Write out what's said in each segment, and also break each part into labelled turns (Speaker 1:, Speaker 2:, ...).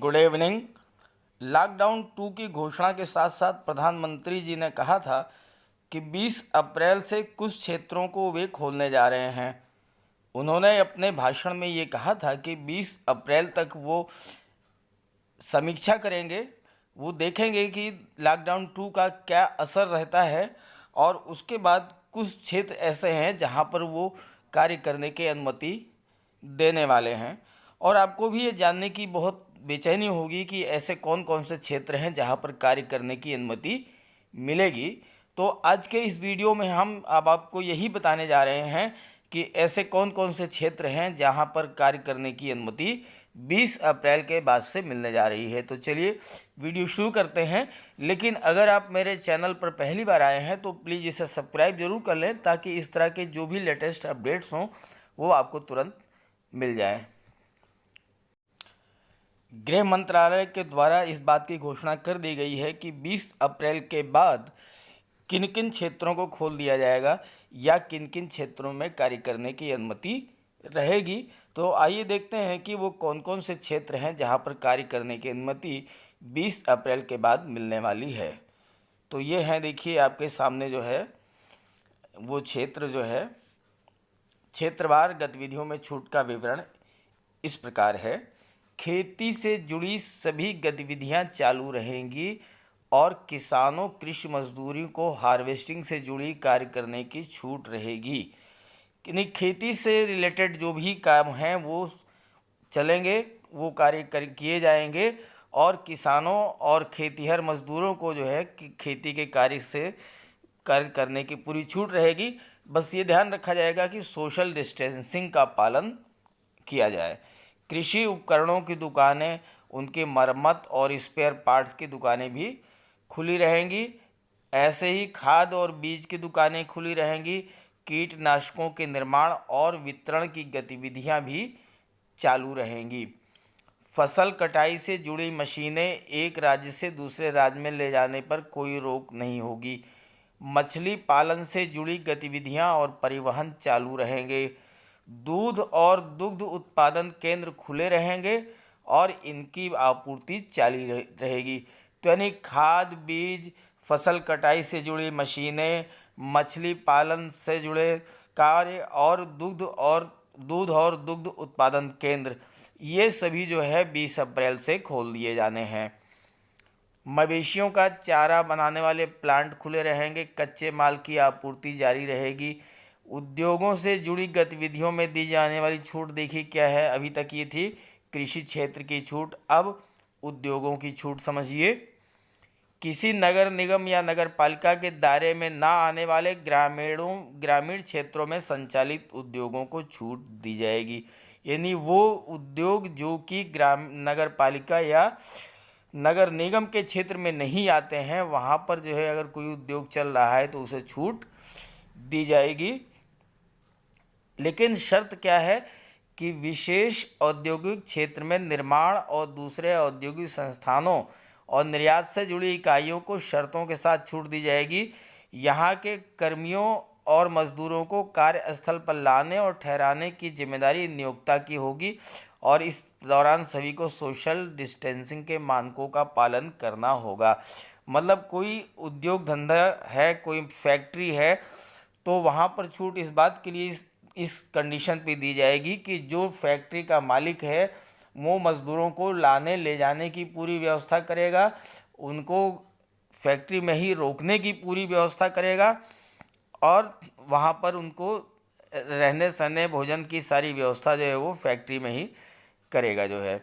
Speaker 1: Good evening. Lockdown 2 की घोषणा के साथ साथ प्रधानमंत्री जी ने कहा था कि 20 अप्रैल से कुछ क्षेत्रों को वे खोलने जा रहे हैं। उन्होंने अपने भाषण में ये कहा था कि 20 अप्रैल तक वो समीक्षा करेंगे, वो देखेंगे कि लॉकडाउन 2 का क्या असर रहता है और उसके बाद कुछ क्षेत्र ऐसे हैं जहां पर वो कार्य करने की अनुमति देने वाले हैं। और आपको भी ये जानने की बहुत बेचैनी होगी कि ऐसे कौन कौन से क्षेत्र हैं जहां पर कार्य करने की अनुमति मिलेगी। तो आज के इस वीडियो में हम अब आपको यही बताने जा रहे हैं कि ऐसे कौन कौन से क्षेत्र हैं जहां पर कार्य करने की अनुमति 20 अप्रैल के बाद से मिलने जा रही है। तो चलिए वीडियो शुरू करते हैं। लेकिन अगर आप मेरे चैनल पर पहली बार आए हैं तो प्लीज़ इसे सब्सक्राइब जरूर कर लें ताकि इस तरह के जो भी लेटेस्ट अपडेट्स हों वो आपको तुरंत मिल जाए। गृह मंत्रालय के द्वारा इस बात की घोषणा कर दी गई है कि 20 अप्रैल के बाद किन किन क्षेत्रों को खोल दिया जाएगा या किन किन क्षेत्रों में कार्य करने की अनुमति रहेगी। तो आइए देखते हैं कि वो कौन कौन से क्षेत्र हैं जहां पर कार्य करने की अनुमति 20 अप्रैल के बाद मिलने वाली है। तो ये है, देखिए आपके सामने जो है वो क्षेत्र जो है, क्षेत्रवार गतिविधियों में छूट का विवरण इस प्रकार है। खेती से जुड़ी सभी गतिविधियां चालू रहेंगी और किसानों कृषि मजदूरी को हार्वेस्टिंग से जुड़ी कार्य करने की छूट रहेगी। यानी खेती से रिलेटेड जो भी काम हैं वो चलेंगे, वो कार्य किए जाएंगे और किसानों और खेतीहर मजदूरों को जो है कि खेती के कार्य से कार्य करने की पूरी छूट रहेगी। बस ये ध्यान रखा जाएगा कि सोशल डिस्टेंसिंग का पालन किया जाए। कृषि उपकरणों की दुकानें, उनकी मरम्मत और स्पेयर पार्ट्स की दुकानें भी खुली रहेंगी। ऐसे ही खाद और बीज की दुकानें खुली रहेंगी। कीटनाशकों के निर्माण और वितरण की गतिविधियां भी चालू रहेंगी। फसल कटाई से जुड़ी मशीनें एक राज्य से दूसरे राज्य में ले जाने पर कोई रोक नहीं होगी। मछली पालन से जुड़ी गतिविधियां और परिवहन चालू रहेंगे। दूध और दुग्ध उत्पादन केंद्र खुले रहेंगे और इनकी आपूर्ति जारी रहेगी। तो यानी खाद, बीज, फसल कटाई से जुड़ी मशीनें, मछली पालन से जुड़े कार्य और दूध और दुग्ध उत्पादन केंद्र, ये सभी जो है 20 अप्रैल से खोल दिए जाने हैं। मवेशियों का चारा बनाने वाले प्लांट खुले रहेंगे। कच्चे माल की आपूर्ति जारी रहेगी। उद्योगों से जुड़ी गतिविधियों में दी जाने वाली छूट देखिए क्या है। अभी तक ये थी कृषि क्षेत्र की छूट, अब उद्योगों की छूट समझिए। किसी नगर निगम या नगर पालिका के दायरे में ना आने वाले ग्रामीण क्षेत्रों में संचालित उद्योगों को छूट दी जाएगी। यानी वो उद्योग जो कि नगर पालिका या नगर निगम के क्षेत्र में नहीं आते हैं, वहाँ पर जो है अगर कोई उद्योग चल रहा है तो उसे छूट दी जाएगी। लेकिन शर्त क्या है कि विशेष औद्योगिक क्षेत्र में निर्माण और दूसरे औद्योगिक संस्थानों और निर्यात से जुड़ी इकाइयों को शर्तों के साथ छूट दी जाएगी। यहाँ के कर्मियों और मजदूरों को कार्यस्थल पर लाने और ठहराने की जिम्मेदारी नियोक्ता की होगी और इस दौरान सभी को सोशल डिस्टेंसिंग के मानकों का पालन करना होगा। मतलब कोई उद्योग धंधा है, कोई फैक्ट्री है, तो वहाँ पर छूट इस बात के लिए इस कंडीशन पे दी जाएगी कि जो फैक्ट्री का मालिक है वो मज़दूरों को लाने ले जाने की पूरी व्यवस्था करेगा, उनको फैक्ट्री में ही रोकने की पूरी व्यवस्था करेगा और वहाँ पर उनको रहने सहने भोजन की सारी व्यवस्था जो है वो फैक्ट्री में ही करेगा जो है।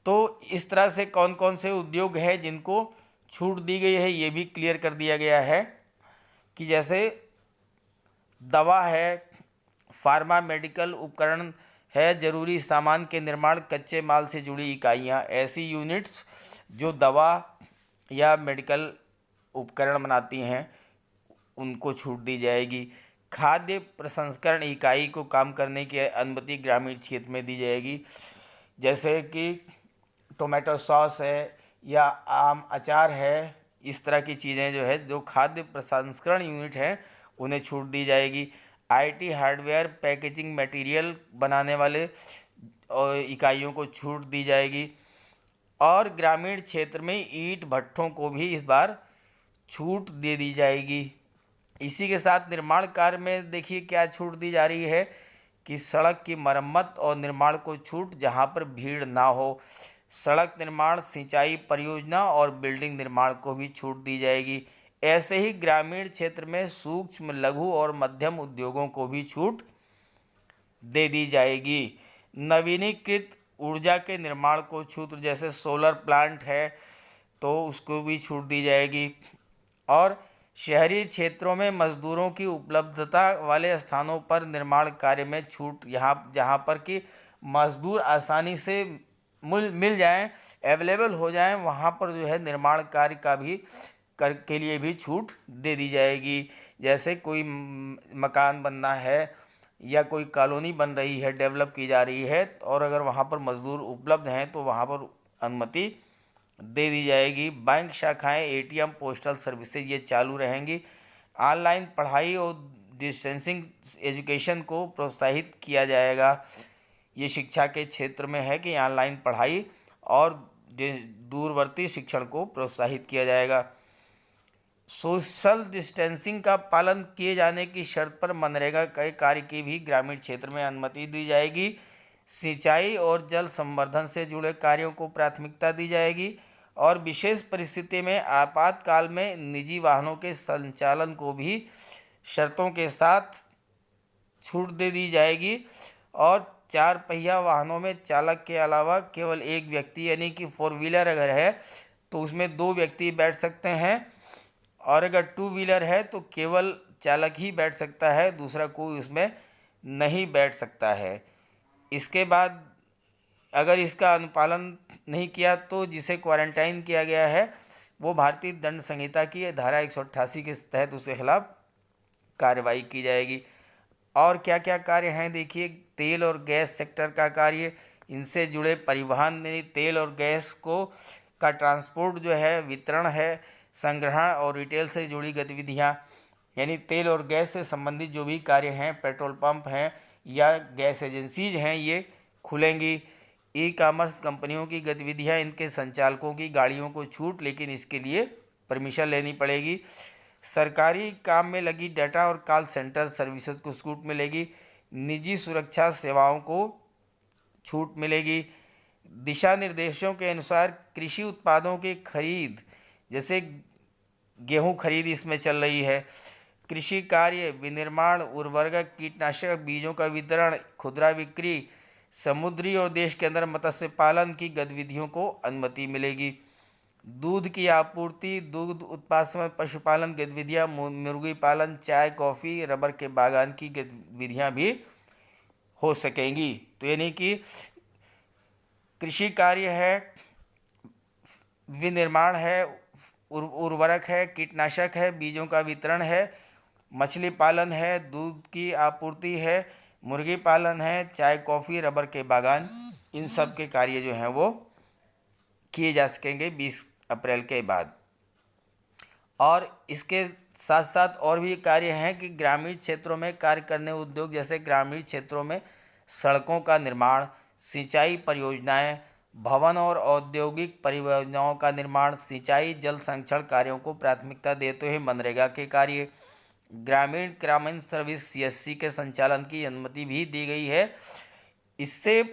Speaker 1: तो इस तरह से कौन कौन से उद्योग हैं जिनको छूट दी गई है ये भी क्लियर कर दिया गया है कि जैसे दवा है, फार्मा मेडिकल उपकरण है, ज़रूरी सामान के निर्माण, कच्चे माल से जुड़ी इकाइयाँ, ऐसी यूनिट्स जो दवा या मेडिकल उपकरण बनाती हैं उनको छूट दी जाएगी। खाद्य प्रसंस्करण इकाई को काम करने की अनुमति ग्रामीण क्षेत्र में दी जाएगी। जैसे कि टोमेटो सॉस है या आम अचार है, इस तरह की चीज़ें जो है जो खाद्य प्रसंस्करण यूनिट हैं उन्हें छूट दी जाएगी। आईटी हार्डवेयर पैकेजिंग मटेरियल बनाने वाले इकाइयों को छूट दी जाएगी। और ग्रामीण क्षेत्र में ईंट भट्ठों को भी इस बार छूट दे दी जाएगी। इसी के साथ निर्माण कार्य में देखिए क्या छूट दी जा रही है कि सड़क की मरम्मत और निर्माण को छूट जहां पर भीड़ ना हो। सड़क निर्माण, सिंचाई परियोजना और बिल्डिंग निर्माण को भी छूट दी जाएगी। ऐसे ही ग्रामीण क्षेत्र में सूक्ष्म, लघु और मध्यम उद्योगों को भी छूट दे दी जाएगी। नवीनीकृत ऊर्जा के निर्माण को छूट, जैसे सोलर प्लांट है तो उसको भी छूट दी जाएगी। और शहरी क्षेत्रों में मजदूरों की उपलब्धता वाले स्थानों पर निर्माण कार्य में छूट, यहाँ जहाँ पर कि मजदूर आसानी से मिल जाएं, अवेलेबल हो जाएं, वहाँ पर जो है निर्माण कार्य का भी कर के लिए भी छूट दे दी जाएगी। जैसे कोई मकान बनना है या कोई कॉलोनी बन रही है, डेवलप की जा रही है, और अगर वहाँ पर मजदूर उपलब्ध हैं तो वहाँ पर अनुमति दे दी जाएगी। बैंक शाखाएं, एटीएम, पोस्टल सर्विसेज ये चालू रहेंगी। ऑनलाइन पढ़ाई और डिस्टेंसिंग एजुकेशन को प्रोत्साहित किया जाएगा। ये शिक्षा के क्षेत्र में है कि ऑनलाइन पढ़ाई और दूरवर्ती शिक्षण को प्रोत्साहित किया जाएगा। सोशल डिस्टेंसिंग का पालन किए जाने की शर्त पर मनरेगा के कार्य की भी ग्रामीण क्षेत्र में अनुमति दी जाएगी। सिंचाई और जल संवर्धन से जुड़े कार्यों को प्राथमिकता दी जाएगी और विशेष परिस्थिति में आपातकाल में निजी वाहनों के संचालन को भी शर्तों के साथ छूट दे दी जाएगी। और 4 पहिया वाहनों में चालक के अलावा केवल एक व्यक्ति, यानी कि 4 व्हीलर अगर है तो उसमें 2 व्यक्ति बैठ सकते हैं, और अगर 2 व्हीलर है तो केवल चालक ही बैठ सकता है, दूसरा कोई उसमें नहीं बैठ सकता है। इसके बाद अगर इसका अनुपालन नहीं किया तो जिसे क्वारंटाइन किया गया है वो भारतीय दंड संहिता की धारा 188 के तहत उसके खिलाफ कार्रवाई की जाएगी। और क्या क्या कार्य हैं देखिए, तेल और गैस सेक्टर का कार्य, इनसे जुड़े परिवहन, तेल और गैस को का ट्रांसपोर्ट जो है, वितरण है, संग्रहण और रिटेल से जुड़ी गतिविधियां, यानी तेल और गैस से संबंधित जो भी कार्य हैं, पेट्रोल पंप हैं या गैस एजेंसीज हैं, ये खुलेंगी। ई कॉमर्स कंपनियों की गतिविधियां, इनके संचालकों की गाड़ियों को छूट, लेकिन इसके लिए परमिशन लेनी पड़ेगी। सरकारी काम में लगी डाटा और कॉल सेंटर सर्विसेज को छूट मिलेगी। निजी सुरक्षा सेवाओं को छूट मिलेगी। दिशा निर्देशों के अनुसार कृषि उत्पादों की खरीद, जैसे गेहूं खरीद इसमें चल रही है, कृषि कार्य, विनिर्माण, उर्वरक, कीटनाशक, बीजों का वितरण, खुदरा बिक्री, समुद्री और देश के अंदर मत्स्य पालन की गतिविधियों को अनुमति मिलेगी। दूध की आपूर्ति, दुग्ध उत्पाद समय पशुपालन गतिविधियां, मुर्गी पालन, चाय, कॉफ़ी, रबर के बागान की गतिविधियां भी हो सकेंगी। तो यानी कि कृषि कार्य है, विनिर्माण है, उर्वरक है, कीटनाशक है, बीजों का वितरण है, मछली पालन है, दूध की आपूर्ति है, मुर्गी पालन है, चाय, कॉफ़ी, रबर के बागान, इन सब के कार्य जो हैं वो किए जा सकेंगे 20 अप्रैल के बाद। और इसके साथ साथ और भी कार्य हैं कि ग्रामीण क्षेत्रों में कार्य करने उद्योग, जैसे ग्रामीण क्षेत्रों में सड़कों का निर्माण, सिंचाई परियोजनाएं, भवन और औद्योगिक परियोजनाओं का निर्माण, सिंचाई जल संरक्षण कार्यों को प्राथमिकता देते हुए मनरेगा के कार्य, ग्रामीण सर्विस CSC के संचालन की अनुमति भी दी गई है। इससे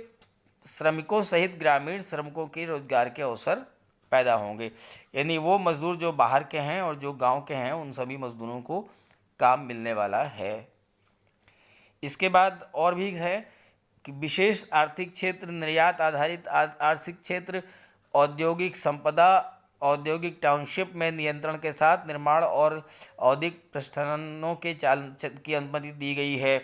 Speaker 1: श्रमिकों सहित ग्रामीण श्रमिकों के रोजगार के अवसर पैदा होंगे, यानी वो मजदूर जो बाहर के हैं और जो गांव के हैं उन सभी मजदूरों को काम मिलने वाला है। इसके बाद और भी है कि विशेष आर्थिक क्षेत्र, निर्यात आधारित आर्थिक क्षेत्र, औद्योगिक संपदा, औद्योगिक टाउनशिप में नियंत्रण के साथ निर्माण और औद्योगिक प्रस्थानों के की अनुमति दी गई है।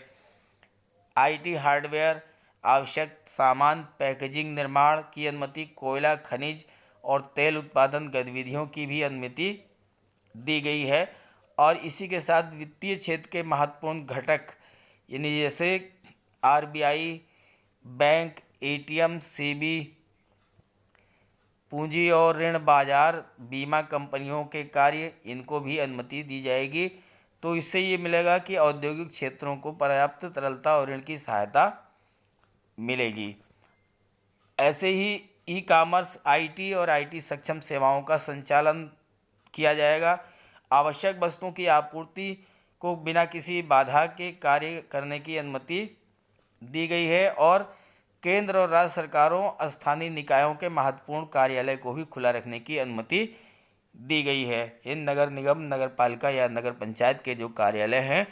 Speaker 1: IT हार्डवेयर, आवश्यक सामान, पैकेजिंग निर्माण की अनुमति, कोयला, खनिज और तेल उत्पादन गतिविधियों की भी अनुमति दी गई है। और इसी के साथ वित्तीय क्षेत्र के महत्वपूर्ण घटक, यानी जैसे RBI, बैंक, ATM, सेबी, पूंजी और ऋण बाजार, बीमा कंपनियों के कार्य, इनको भी अनुमति दी जाएगी। तो इससे ये मिलेगा कि औद्योगिक क्षेत्रों को पर्याप्त तरलता और ऋण की सहायता मिलेगी। ऐसे ही ई कॉमर्स, आईटी और आईटी सक्षम सेवाओं का संचालन किया जाएगा। आवश्यक वस्तुओं की आपूर्ति को बिना किसी बाधा के कार्य करने की अनुमति दी गई है और केंद्र और राज्य सरकारों, स्थानीय निकायों के महत्वपूर्ण कार्यालय को भी खुला रखने की अनुमति दी गई है। इन नगर निगम, नगर पालिका या नगर पंचायत के जो कार्यालय हैं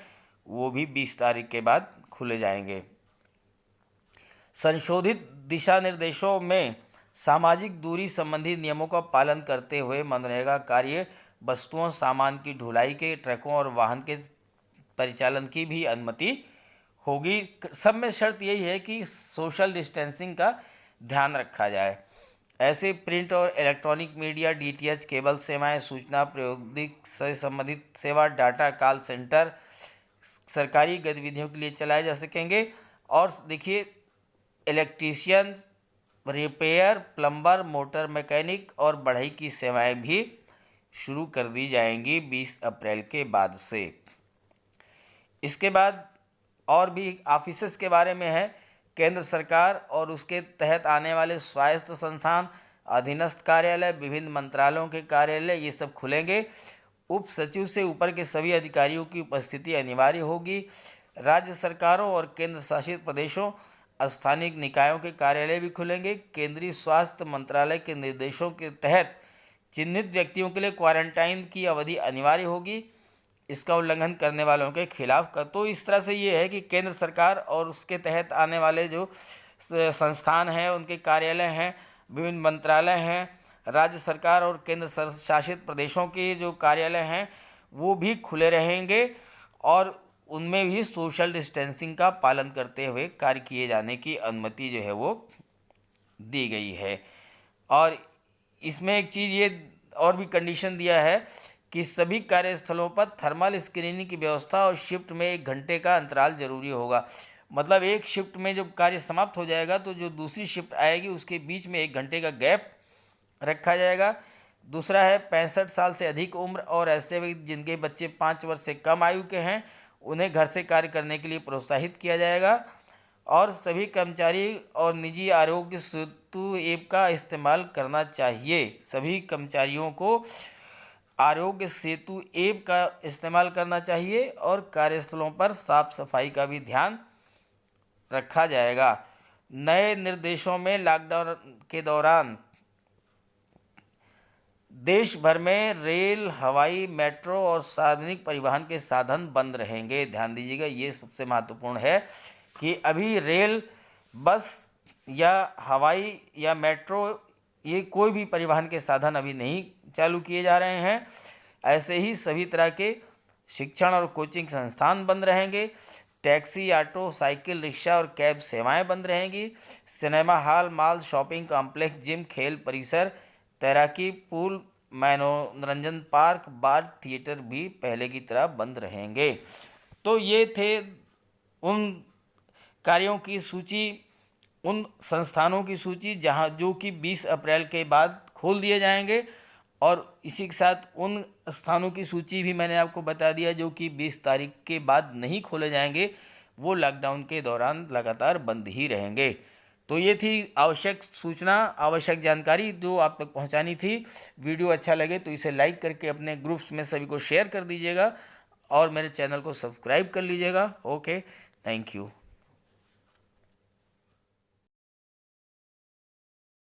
Speaker 1: वो भी 20 तारीख के बाद खुले जाएंगे। संशोधित दिशा निर्देशों में सामाजिक दूरी संबंधी नियमों का पालन करते हुए मनरेगा कार्य वस्तुओं, सामान की ढुलाई के ट्रकों और वाहन के परिचालन की भी अनुमति होगी। सब में शर्त यही है कि सोशल डिस्टेंसिंग का ध्यान रखा जाए। ऐसे प्रिंट और इलेक्ट्रॉनिक मीडिया, डीटीएच, केबल सेवाएं, सूचना प्रौद्योगिकी से संबंधित सेवा, डाटा, कॉल सेंटर सरकारी गतिविधियों के लिए चलाए जा सकेंगे। और देखिए, electrician, repair, plumber, motor mechanic और बढ़ई की सेवाएं भी शुरू कर दी जाएंगी 20 अप्रैल के बाद से। इसके बाद और भी ऑफिसेस के बारे में है। केंद्र सरकार और उसके तहत आने वाले स्वायत्त संस्थान, अधीनस्थ कार्यालय, विभिन्न मंत्रालयों के कार्यालय, ये सब खुलेंगे। उप सचिव से ऊपर के सभी अधिकारियों की उपस्थिति अनिवार्य होगी। राज्य सरकारों और केंद्र शासित प्रदेशों, स्थानीय निकायों के कार्यालय भी खुलेंगे। केंद्रीय स्वास्थ्य मंत्रालय के निर्देशों के तहत चिन्हित व्यक्तियों के लिए क्वारंटाइन की अवधि अनिवार्य होगी इसका उल्लंघन करने वालों के खिलाफ का। तो इस तरह से ये है कि केंद्र सरकार और उसके तहत आने वाले जो संस्थान हैं, उनके कार्यालय हैं, विभिन्न मंत्रालय हैं, राज्य सरकार और केंद्र शासित प्रदेशों के जो कार्यालय हैं वो भी खुले रहेंगे और उनमें भी सोशल डिस्टेंसिंग का पालन करते हुए कार्य किए जाने की अनुमति जो है वो दी गई है। और इसमें एक चीज़ ये और भी कंडीशन दिया है कि सभी कार्यस्थलों पर थर्मल स्क्रीनिंग की व्यवस्था और शिफ्ट में 1 घंटे का अंतराल जरूरी होगा। मतलब एक शिफ्ट में जब कार्य समाप्त हो जाएगा तो जो दूसरी शिफ्ट आएगी उसके बीच में 1 घंटे का गैप रखा जाएगा। दूसरा है 65 साल से अधिक उम्र और ऐसे भी जिनके बच्चे 5 वर्ष से कम आयु के हैं उन्हें घर से कार्य करने के लिए प्रोत्साहित किया जाएगा। और सभी कर्मचारी और निजी आरोग्य सेतु ऐप का इस्तेमाल करना चाहिए। सभी कर्मचारियों को आरोग्य सेतु ऐप का इस्तेमाल करना चाहिए और कार्यस्थलों पर साफ सफाई का भी ध्यान रखा जाएगा। नए निर्देशों में लॉकडाउन के दौरान देश भर में रेल, हवाई, मेट्रो और सार्वजनिक परिवहन के साधन बंद रहेंगे। ध्यान दीजिएगा, ये सबसे महत्वपूर्ण है कि अभी रेल, बस या हवाई या मेट्रो, ये कोई भी परिवहन के साधन अभी नहीं चालू किए जा रहे हैं। ऐसे ही सभी तरह के शिक्षण और कोचिंग संस्थान बंद रहेंगे। टैक्सी, ऑटो, साइकिल, रिक्शा और कैब सेवाएं बंद रहेंगी। Cinema hall, mall, shopping complex, gym, खेल परिसर, तैराकी पूल, मनोरंजन पार्क, बार, थिएटर भी पहले की तरह बंद रहेंगे। तो ये थे उन कार्यों की सूची, उन संस्थानों की सूची जहां जो कि 20 अप्रैल के बाद खोल दिए जाएंगे। और इसी के साथ उन स्थानों की सूची भी मैंने आपको बता दिया जो कि 20 तारीख के बाद नहीं खोले जाएंगे, वो लॉकडाउन के दौरान लगातार बंद ही रहेंगे। तो ये थी आवश्यक सूचना, आवश्यक जानकारी जो आप तक पहुंचानी थी। वीडियो अच्छा लगे तो इसे लाइक करके अपने ग्रुप्स में सभी को शेयर कर दीजिएगा और मेरे चैनल को सब्सक्राइब कर लीजिएगा। Okay, thank you.